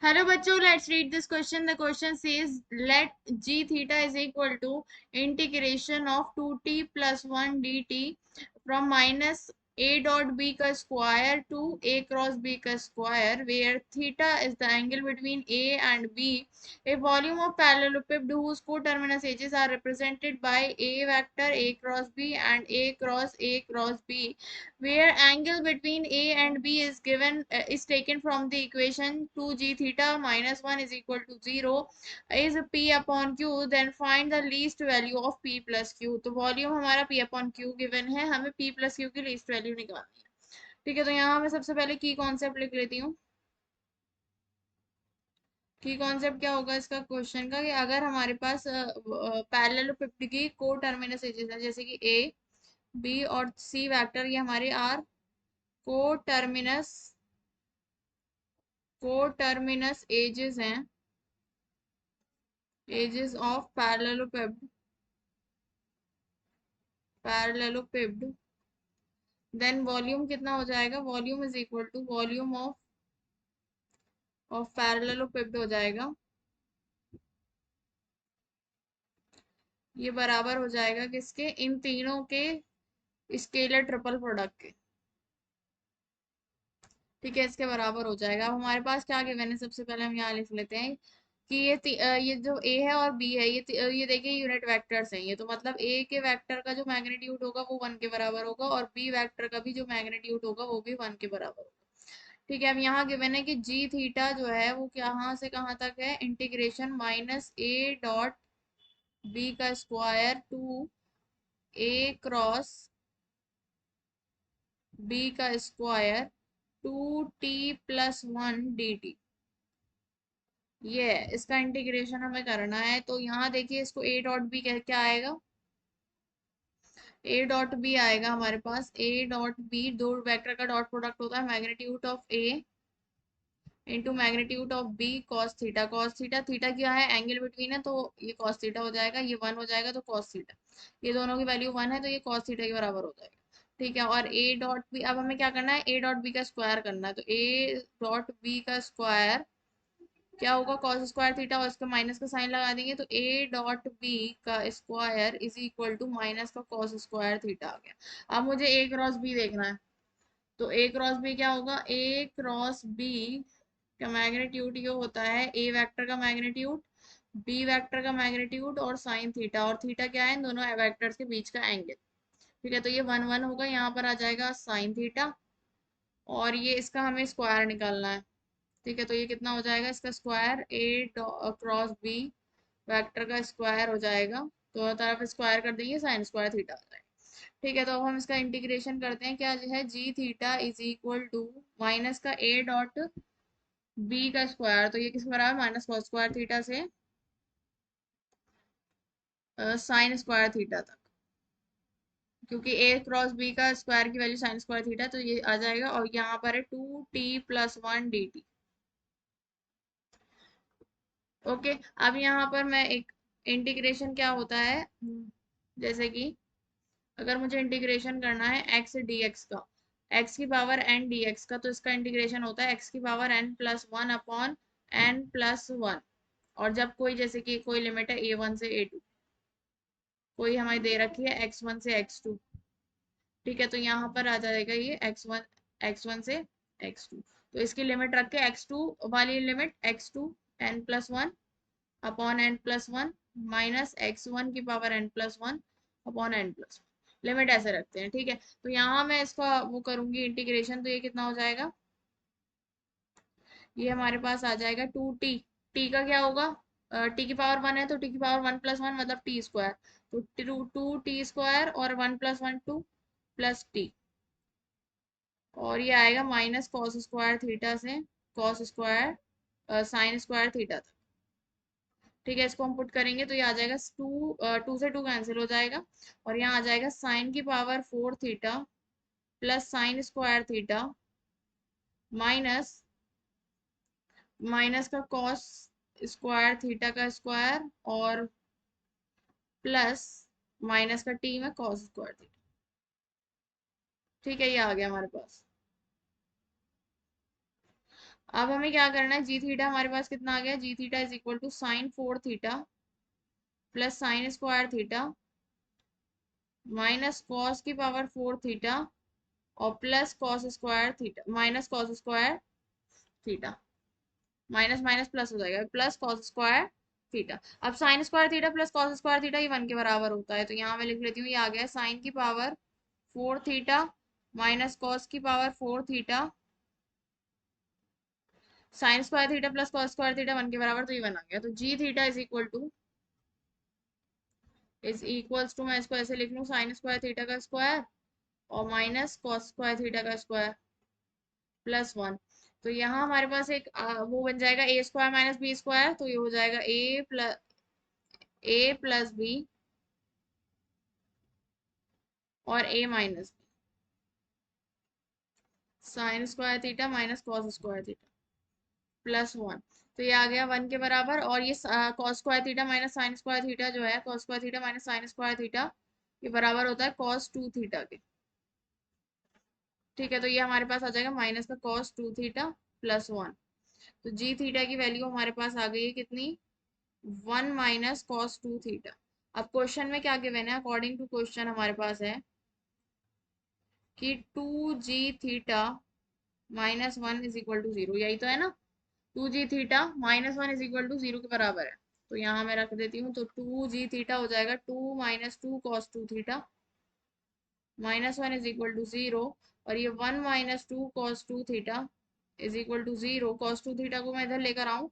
Hello bachcho, let's read this question. The question says let g theta is equal to integration of 2t plus 1 dt from minus a dot b ka square to a cross b ka square, where theta is the angle between a and b. A volume of parallelepiped whose coterminous edges are represented by a vector a cross b and a cross b, where angle between a and b is given is taken from the equation 2g theta minus 1 is equal to 0 is p upon q, then find the least value of p plus q. तो volume हमारा p upon q given है, हमें p plus q की least value निकालनी है। ठीक है, तो यहाँ मैं सबसे पहले की कॉन्सेप्ट लिख लेती हूँ। की कॉन्सेप्ट क्या होगा इसका क्वेश्चन का, कि अगर हमारे पास पैरेललोपिपेड की को टर्मिनस एजेस है, जैसे कि ए बी और सी वेक्टर, ये हमारे आर को टर्मिनस एजेस हैं, edges of parallelepiped, then volume कितना हो जाएगा, volume is equal to volume of parallelepiped हो जाएगा, ये बराबर हो जाएगा किसके, इन तीनों के स्केलर ट्रिपल प्रोडक्ट के। ठीक है, इसके बराबर हो जाएगा। अब हमारे पास क्या गिवन है, सबसे पहले हम यहाँ लिख लेते हैं कि ये जो ए है और बी है, ये देखिए यूनिट वेक्टर्स हैं, ये तो मतलब ए के वेक्टर का जो मैग्नीट्यूड होगा वो 1 के बराबर होगा और बी वेक्टर का भी जो मैग्नीट्यूड होगा वो भी 1 के बराबर होगा। ठीक है, अब यहाँ गिवन है कि जी थीटा जो है वो कहाँ से कहाँ तक है, integration minus A dot B का square to A cross B का स्क्वायर 2t+1 dt। ये है, इसका इंटीग्रेशन हमें करना है। तो यहाँ देखिए इसको ए डॉट बी क्या आएगा, ए डॉट बी आएगा हमारे पास, ए डॉट बी दो वेक्टर का डॉट प्रोडक्ट होता है, magnitude of A into magnitude of B cos theta. Cos theta, theta क्या है, एंगल बिटवीन है, तो ये कॉस थीटा हो जाएगा, ये 1 हो जाएगा तो कॉस थीटा, ये दोनों की वैल्यू 1 है तो ये कॉस थीटा के बराबर हो जाएगा। ठीक है, और ए डॉट बी, अब हमें क्या करना है, ए डॉट बी का स्क्वायर करना है, तो ए डॉट बी का स्क्वायर क्या होगा, कॉस स्क्वायर थीटा, और इसका माइनस का साइन लगा देंगे तो ए डॉट बी का square is equal to minus का कॉस स्क्वायर थीटा आ गया। अब मुझे ए क्रॉस बी देखना है, तो ए क्रॉस बी क्या होगा, ए क्रॉस बी का मैग्नीट्यूड ये होता है ए वेक्टर का मैग्नीट्यूड, बी वेक्टर का मैग्नीट्यूड और साइन थीटा, और थीटा क्या है, इन दोनों वेक्टर्स के बीच का एंगल। ठीक है, तो ये 1 1 होगा, यहाँ पर आ जाएगा साइन थीटा, और ये इसका हमें स्क्वायर निकालना है। ठीक है, तो ये कितना हो जाएगा, इसका स्क्वायर ए क्रॉस बी वेक्टर का स्क्वायर हो जाएगा, दोनों तरफ स्क्वायर कर देंगे, साइन स्क्वायर थीटा हो जाएगा। ठीक है, तो अब हम इसका इंटीग्रेशन करते हैं, क्या जो है G theta is equal to minus का ए डॉट बी का स्क्वायर, तो ये किस बराबर, माइनस कॉस स्क्वायर थीटा से साइन स्क्वायर थीटा तक, क्योंकि ए क्रॉस बी का स्क्वायर की वैल्यू साइन स्क्वायर थीटा, तो ये आ जाएगा, और यहाँ पर है 2t+1 dt। ओके, अब यहाँ पर मैं एक इंटीग्रेशन क्या होता है, जैसे कि अगर मुझे इंटीग्रेशन करना है एक्स डी एक्स का, एक्स की पावर एन डी एक्स का, तो इसका इंटीग्रेशन होता है एक्स की पावर n+1 अपॉन n+1, और जब कोई जैसे कि कोई लिमिट है a1 से a2, कोई हमारी दे रखी है x1 से x2। ठीक है, तो यहाँ पर आ जाएगा ये x1 से x2, तो इसकी लिमिट रख के x2 वाली limit x2 n+1 upon n+1 minus x1 की power n+1 upon n+1, limit ऐसे रखते हैं। ठीक है, तो यहाँ मैं इसका वो करूंगी इंटीग्रेशन, तो ये कितना हो जाएगा, ये हमारे पास आ जाएगा 2t, टी का क्या होगा, टी की पावर 1 है तो टी की पावर 1+1 मतलब टी स्क्वायर, तो 2t² और 1+1 2 प्लस टी, और ये आएगा माइनस कॉस स्क्वायर थीटा से cos square sine square theta तक। ठीक है, इसको हम पुट करेंगे तो ये आ जाएगा 2 से 2 कैंसिल हो जाएगा, और यहाँ आ जाएगा साइन की power 4 theta plus sin square theta minus minus का कॉस स्क्वायर थीटा का स्क्वायर और प्लस माइनस का टी में कॉस स्क्वायर थीटा। ठीक है, ये आ गया हमारे पास। अब हमें क्या करना है, जी थीटा हमारे पास कितना आ गया, G theta is equal to sin 4 theta plus sin square theta minus cos की पावर 4 थीटा और plus cos square theta minus cos square theta, minus minus plus हो जाएगा, प्लस कॉस स्क्वायर थीटा। अब sin square theta plus cos square theta ये 1 के बराबर होता है, तो यहाँ मैं लिख लेती हूँ, ये आ गया साइन की पावर 4 थीटा माइनस कॉस की power 4 theta sine square theta plus cos square theta 1 के बराबर, तो ये 1 आ गया। तो जी थीटा इज इक्वल्स टू मैं इसको ऐसे लिख लूँ, साइन स्क्वायर थीटा का स्क्वायर और माइनस कॉस स्क्वायर थीटा का स्क्वायर प्लस 1। तो यहाँ हमारे पास एक वो बन जाएगा ए स्क्वायर माइनस बी स्क्वायर, तो ये हो जाएगा ए प्लस बी और A minus sine square theta minus cos square theta plus 1। तो ये आ गया 1 के बराबर, और ये cos square theta minus sine square theta जो है, cos square theta minus sine square theta ये बराबर होता है कॉस 2 थीटा के। ठीक है, तो ये हमारे पास आ जाएगा माइनस का कॉस 2 थीटा प्लस 1। तो जी थीटा की वैल्यू हमारे पास आ गई है कितनी, 1 माइनस कॉस 2 थीटा। अब क्वेश्चन में क्या गिवन है, अकॉर्डिंग टू क्वेश्चन हमारे पास है कि 2g theta minus 1 is equal to 0, यही तो है ना, 2g theta minus 1 is equal to 0 के बराबर है। तो यहाँ मैं रख देती हूँ, तो 2g थीटा हो जाएगा 2 minus 2 cos 2 theta minus 1 is equal to 0, और ये 1 minus 2 cos 2 theta is equal to 0। Cos 2 theta को मैं इधर लेकर आऊँ,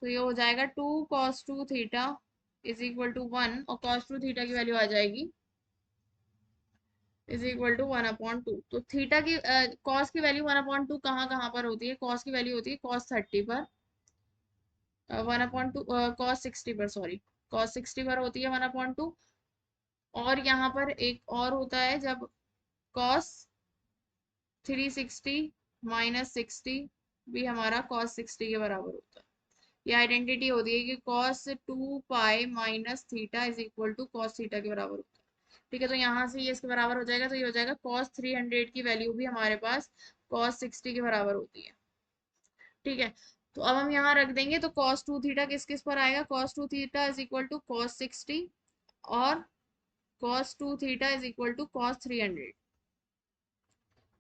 तो ये हो जाएगा 2 cos 2 theta is equal to 1, और कॉस 2 थीटा की वैल्यू आ जाएगी इज इक्वल टू 1/2। तो थीटा की कॉस की वैल्यू 1/2 कहाँ कहाँ पर होती है, कॉस की वैल्यू होती है कॉस 30 पर, 1/2 कॉस 60 पर, सॉरी कॉस 60 पर होती है 1/2। और यहाँ पर एक और होता है जब कॉस 360 माइनस 60 भी हमारा कॉस 60 के बराबर होता है। ये आइडेंटिटी होती है कि cos 2 pi minus theta is equal to cos theta के बराबर होता है। ठीक है, तो यहाँ से ये इसके बराबर हो जाएगा, तो ये हो जाएगा कॉस 300 की वैल्यू भी हमारे पास कॉस 60 के बराबर होती है। ठीक है, तो अब हम यहाँ रख देंगे, तो कॉस 2 थीटा किस किस पर आएगा, cos 2 theta is equal to cos 60 और cos 2 theta is equal to cos 300,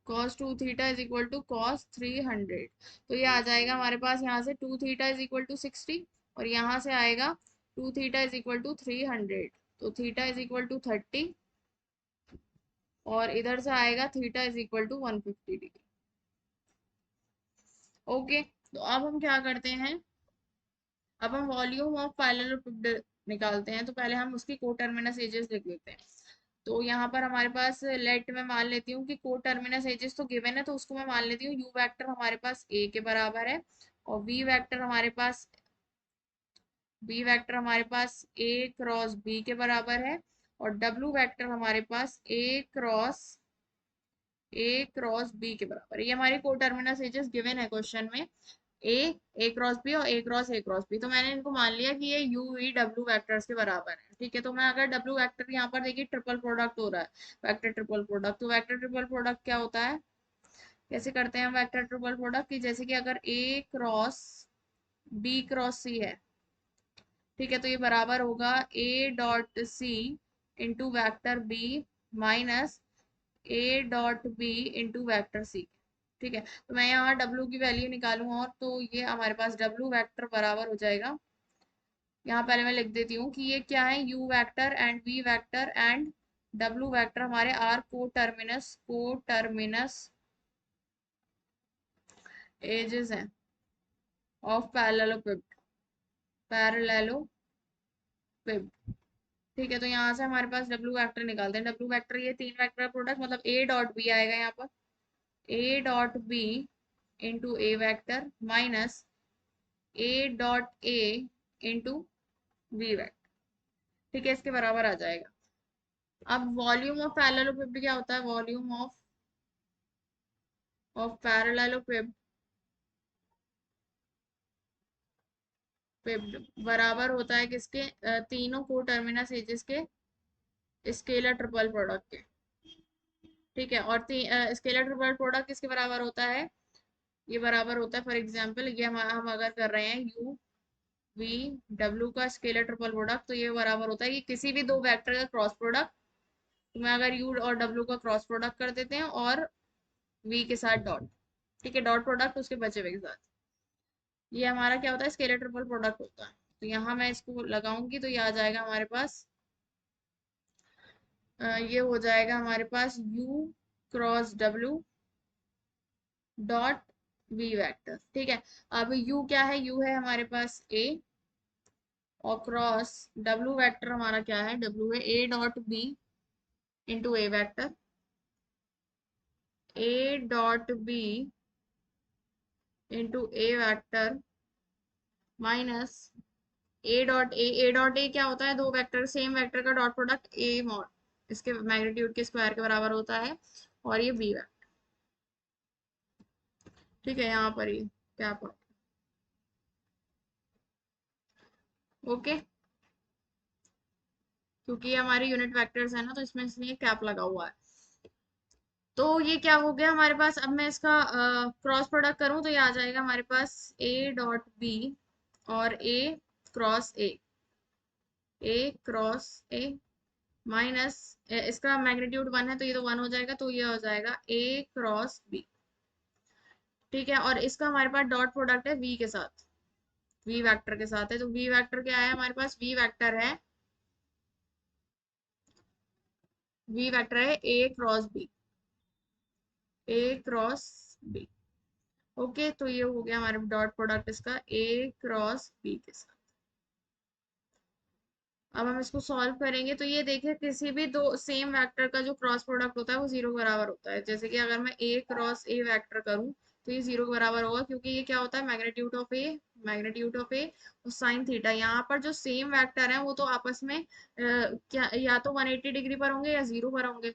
cos 2 theta is equal to cos 300। तो ये आ जाएगा हमारे पास, यहाँ से 2 थीटा इज इक्वल टू 60 और यहाँ से आएगा 2 थीटा इज इक्वल टू 300, तो थीटा इज इक्वल टू 30 और इधर से आएगा theta is equal to 150 degree. Okay, तो अब हम क्या करते हैं, अब हम वॉल्यूम ऑफ पैरेललोपिड निकालते हैं, तो पहले हम उसकी कोटर्मिनस एजेस लिख लेते हैं। तो यहाँ पर हमारे पास लेट में मान लेती हूँ कि को टर्मिनस एजेस तो गिवन है, तो उसको मैं मान लेती हूँ यू वेक्टर हमारे पास ए के बराबर है और बी वेक्टर हमारे पास ए क्रॉस बी के बराबर है और डब्ल्यू वेक्टर हमारे पास ए क्रॉस बी के बराबर है। ये हमारी को टर्मिनस एजेस गिवन है क्वेश्चन में, ए ए क्रॉस बी और ए क्रॉस बी, तो मैंने इनको मान लिया कि ये यू वी डब्ल्यू वैक्टर्स के बराबर है। ठीक है, तो मैं अगर डब्ल्यू वेक्टर यहाँ पर देखिए ट्रिपल प्रोडक्ट हो रहा है, वेक्टर ट्रिपल प्रोडक्ट, तो वेक्टर ट्रिपल प्रोडक्ट क्या होता है, कैसे करते हैं वेक्टर ट्रिपल प्रोडक्ट, कि जैसे कि अगर A cross B cross C है, ठीक है, तो ये बराबर होगा A dot C into vector B minus A dot B into vector C. ठीक है, तो मैं यहाँ W की वैल्यू निकालूँ और तो ये हमारे पास W वेक्टर बराबर हो जाएगा, यहाँ पहले मैं लिख देती हूँ कि ये क्या है, U vector and V vector and W vector हमारे आर को टर्मिनस एजेस हैं ऑफ पैरेललोपिड। ठीक है, तो यहाँ से हमारे पास W वेक्टर निकालते हैं, W वेक्टर ये तीन वेक्टर प्रोडक्ट मतलब A डॉट बी आएगा यहाँ पर, A dot B into A vector minus A dot A into V vector. ठीक है, इसके बराबर आ जाएगा। अब वॉल्यूम ऑफ पैरेललोपिड क्या होता है, वॉल्यूम ऑफ पैरेललोपिड बराबर होता है किसके, तीनों को टर्मिनस एजेस के स्केलर ट्रिपल प्रोडक्ट के। ठीक है, और स्केलर ट्रिपल प्रोडक्ट किसके बराबर होता है, ये बराबर होता है, फॉर एग्जाम्पल ये हम अगर कर रहे हैं यू वी डब्ल्यू का स्केलर ट्रिपल प्रोडक्ट, तो ये बराबर होता है कि किसी भी दो वेक्टर का क्रॉस प्रोडक्ट, तो मैं अगर यू और डब्ल्यू का क्रॉस प्रोडक्ट कर देते हैं और वी के साथ डॉट, ठीक है, डॉट प्रोडक्ट उसके बचे हुए के साथ, ये हमारा क्या होता है, स्केलर ट्रिपल प्रोडक्ट होता है। तो यहाँ मैं इसको लगाऊंगी तो ये आ जाएगा हमारे पास, ये हो जाएगा हमारे पास U cross W dot V vector, ठीक है। अब यू क्या है, यू है हमारे पास ए, और क्रॉस डब्ल्यू वेक्टर हमारा क्या है, डब्ल्यू है A dot B into A vector, A dot B into A vector minus A dot A क्या होता है, दो वेक्टर सेम वेक्टर का डॉट प्रोडक्ट ए मॉड, इसके मैग्नीट्यूड के स्क्वायर के बराबर होता है, और ये बी वेक्टर, ठीक है, यहाँ पर ये क्या पॉइंट, ओके, क्योंकि ये हमारे यूनिट वेक्टर्स है ना, तो इसमें इसलिए कैप लगा हुआ है। तो ये क्या हो गया हमारे पास, अब मैं इसका क्रॉस प्रोडक्ट करूं तो ये आ जाएगा हमारे पास ए डॉट बी और क्रॉस ए ए क्रॉस ए माइनस, इसका मैग्नीट्यूड वन है तो ये तो वन हो जाएगा, तो ये हो जाएगा ए क्रॉस बी, ठीक है। और इसका हमारे पास डॉट प्रोडक्ट है वी के साथ, वी वेक्टर के साथ है, तो वी वेक्टर क्या है हमारे पास, वी वेक्टर है ए क्रॉस बी, ए क्रॉस बी, ओके। तो ये हो गया हमारे डॉट प्रोडक्ट इसका ए क्रॉस बी के साथ। अब हम इसको सॉल्व करेंगे तो ये देखिए किसी भी दो सेम वेक्टर का जो क्रॉस प्रोडक्ट होता है वो जीरो के बराबर होता है, जैसे कि अगर मैं ए क्रॉस ए वेक्टर करूं तो ये जीरो के बराबर होगा, क्योंकि ये क्या होता है, मैग्नीट्यूड ऑफ ए और साइन थीटा, यहाँ पर जो सेम वेक्टर है वो तो आपस में क्या या तो 180 डिग्री पर होंगे या जीरो पर होंगे,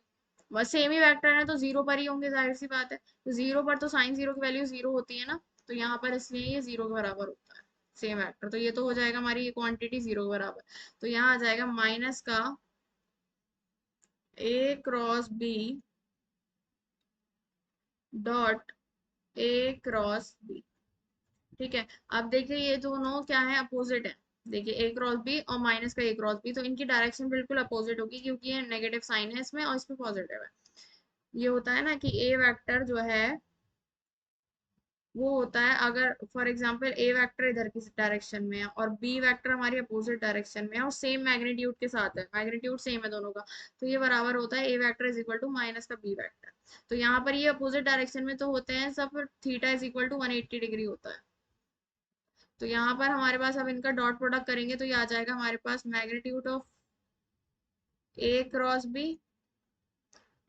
बस सेम ही वेक्टर है तो जीरो पर ही होंगे, जाहिर सी बात है, तो जीरो पर तो साइन जीरो की वैल्यू जीरो होती है ना, तो यहाँ पर इसलिए ये जीरो के बराबर होता है सेम वेक्टर, तो ये तो हो जाएगा हमारी ये क्वांटिटी जीरो के बराबर, तो यहाँ आ जाएगा माइनस का A cross B dot A cross B, ठीक है। अब देखिए ये दोनों क्या है, अपोजिट है, देखिए ए क्रॉस बी और माइनस का ए क्रॉस बी, तो इनकी डायरेक्शन बिल्कुल अपोजिट होगी, क्योंकि ये नेगेटिव साइन है इसमें और इसमें पॉजिटिव है। ये होता है ना कि ए वेक्टर जो है वो होता है, अगर फॉर एग्जांपल ए वेक्टर इधर की डायरेक्शन में है और बी वेक्टर हमारी अपोजिट डायरेक्शन में है और सेम मैग्नीट्यूड के साथ है, मैग्नीट्यूड सेम है दोनों का, तो ये बराबर होता है A vector is equal to minus का बी वेक्टर। तो यहाँ पर ये अपोजिट डायरेक्शन में तो होते हैं सब, theta is equal to 180 degree होता है, तो यहाँ पर हमारे पास अब इनका डॉट प्रोडक्ट करेंगे तो ये आ जाएगा हमारे पास magnitude of A cross B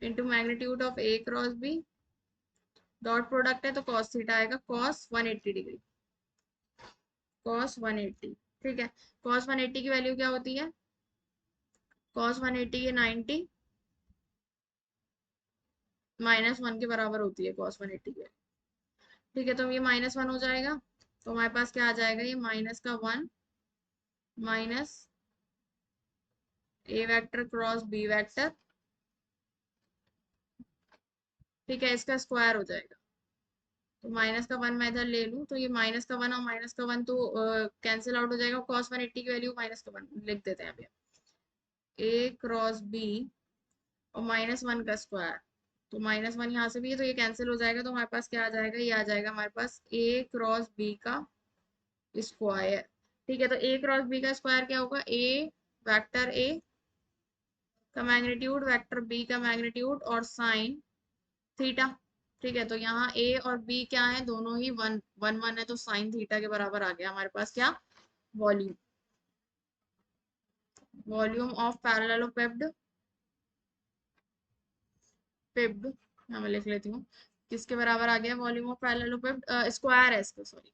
into magnitude of A cross B, dot product है तो कॉस थीटा आएगा, कॉस 180 डिग्री, कॉस 180, ठीक है। कॉस 180 की वैल्यू क्या होती है, कॉस 180 ये 90 माइनस वन के बराबर होती है कॉस 180 की वैल्यू, ठीक है, तो ये माइनस वन हो जाएगा, तो हमारे पास क्या आ जाएगा, ये माइनस का वन माइनस ए वेक्टर क्रॉस बी वेक्टर, ठीक है, इसका स्क्वायर हो जाएगा, तो माइनस का वन मैं इधर ले लूँ तो ये माइनस का वन और माइनस का वन तो कैंसिल आउट हो जाएगा, कॉस 180 की वैल्यू माइनस का वन लिख देते हैं अभी, ए क्रॉस बी और माइनस वन का स्क्वायर, तो माइनस वन यहाँ से भी है तो ये कैंसिल हो जाएगा, तो हमारे पास क्या आ जाएगा, ये आ जाएगा हमारे पास ए क्रॉस बी का स्क्वायर, ठीक है। तो ए क्रॉस बी का स्क्वायर क्या होगा, ए वेक्टर ए का मैग्नीट्यूड वेक्टर बी का मैग्नीट्यूड और साइन थीटा, ठीक है। तो यहाँ ए और बी क्या है, दोनों ही वन वन वन है, तो साइन थीटा के बराबर आ गया हमारे पास क्या, वॉल्यूम, वॉल्यूम ऑफ पैरेललोपेप्ड, पिप्ड, मैं लिख लेती हूँ, किसके बराबर आ गया, वॉल्यूम ऑफ पैरेललोपेप्ड, स्क्वायर है इसका, सॉरी,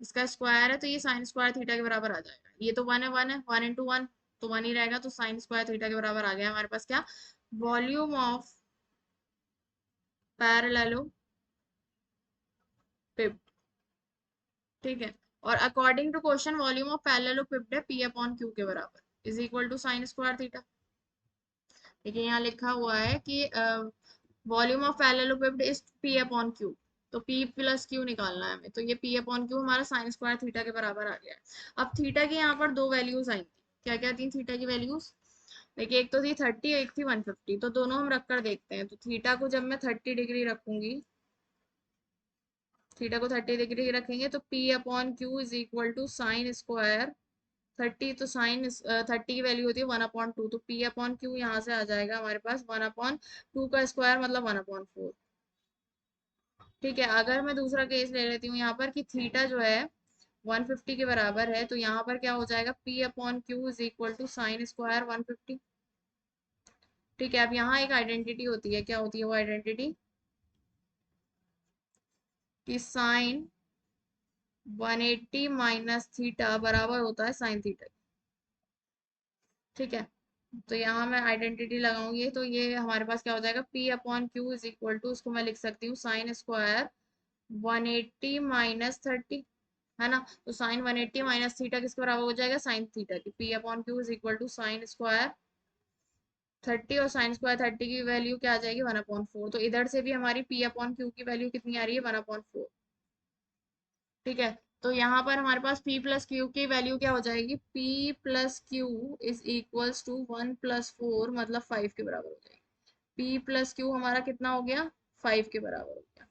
इसका स्क्वायर है तो ये साइन स्क्वायर थीटा के बराबर आ जाएगा, ये तो वन है, वन इंटू वन तो वन ही रहेगा, तो साइन स्क्वायर थीटा के बराबर आ गया हमारे पास क्या, वॉल्यूम ऑफ पैरेललोपिप्ड, ठीक है। और according to question volume of parallelepiped है पी अपॉन क्यू के बराबर is equal to sine square theta, देखिए यहाँ लिखा हुआ है कि volume of parallelepiped is P upon Q, तो P प्लस क्यू निकालना है हमें, तो ये P अपॉन क्यू हमारा साइन स्क्वायर थीटा के बराबर आ गया है। अब थीटा की यहाँ पर दो वैल्यूज आई थी, क्या क्या थी थीटा की वैल्यूज? देखिए एक तो थी 30, एक थी 150, तो दोनों हम रख कर देखते हैं। तो थीटा को जब मैं 30 डिग्री रखूंगी, थीटा को 30 डिग्री रखेंगे तो P upon Q is equal to sine square 30, तो साइन 30 की वैल्यू होती है 1/2, तो P अपॉन क्यू यहाँ से आ जाएगा हमारे पास 1/2 का स्क्वायर मतलब 1/4। ठीक है, अगर मैं दूसरा केस ले लेती हूँ यहाँ पर कि थीटा जो है 150 के बराबर है, तो यहाँ पर क्या हो जाएगा P upon Q is equal to sine square 150। ठीक है, अब यहाँ एक आइडेंटिटी होती है, क्या होती है वो आइडेंटिटी? कि साइन 180 माइनस थीटा बराबर होता है साइन थीटा। ठीक है, तो यहाँ मैं आइडेंटिटी लगाऊंगी, तो ये हमारे पास क्या हो जाएगा P upon Q is equal to, उसको मैं लिख सकती हूँ साइन स्क्वायर 180 माइनस 30, है ना? तो साइन 180 माइनस थीटा किसके बराबर हो जाएगा? साइन थीटा की। P upon Q is equal to sine square 30, और साइन स्क्वायर 30 की वैल्यू क्या आ जाएगी? 1/4। तो इधर से भी हमारी P अपॉन क्यू की वैल्यू कितनी आ रही है? 1/4। ठीक है, तो यहाँ पर हमारे पास P प्लस क्यू की वैल्यू क्या हो जाएगी? P plus Q is equals to 1+4 मतलब 5 के बराबर हो जाएगी। P प्लस क्यू हमारा कितना हो गया? 5 के बराबर हो गया।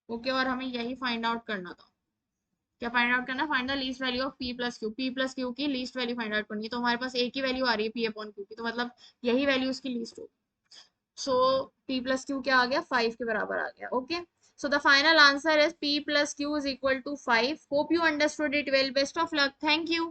ओके, और हमें यही फाइंड आउट करना था। क्या फाइंड आउट करना? Find the least value of P plus Q. P plus Q की लीस्ट वैल्यू फाइंड आउट करनी है, तो हमारे पास एक ही वैल्यू आ रही है P अपॉन क्यू की, तो मतलब यही वैल्यू उसकी लीस्ट होगी। सो P प्लस क्यू क्या आ गया? 5 के बराबर आ गया। Okay, so the final answer is P plus Q is equal to 5. Hope you understood it well. Best of luck. Thank you.